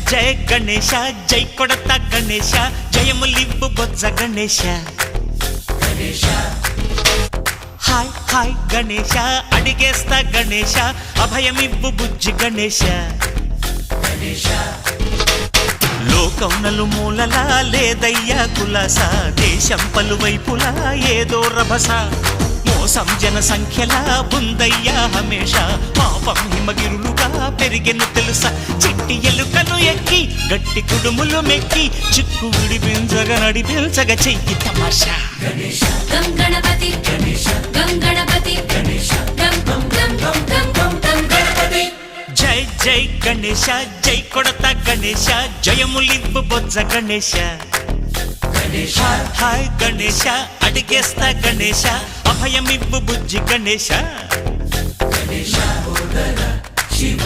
జయ గణేశ జై కొడత గణేశ జయములివ్వు బొజ్జ Ganesha hi hi Ganesha అడిగేస్తా Ganesha అభయమివ్వు బుజ్జి గణేశ లోకం నలుమూలలా లేదయ్యా కులాస దేశం పలువైపులా ఏదో రభస మోసం జన సంఖ్యలా ఉందయ్యా హమేష పాపం హిమగిరులుగా పెరిగెను తెలుసా చిట్టి ఎలుకను ఎక్కి గట్టి కుడుములు మెక్కి చిక్కు విడిపించగ నడిపించగ చెయ్యి తమాషా గం గణపతి గం గణపతి గం గం గం గం గం గం గం గణపతి జై జై గణేశ జై కొడత గణేశ జయములివ్వు బొజ్జ గణేశ హాయ్ హాయ్ గణేశ అడిగేస్తా గణేశ అభయమివ్వు బుజ్జి గణేశ శివ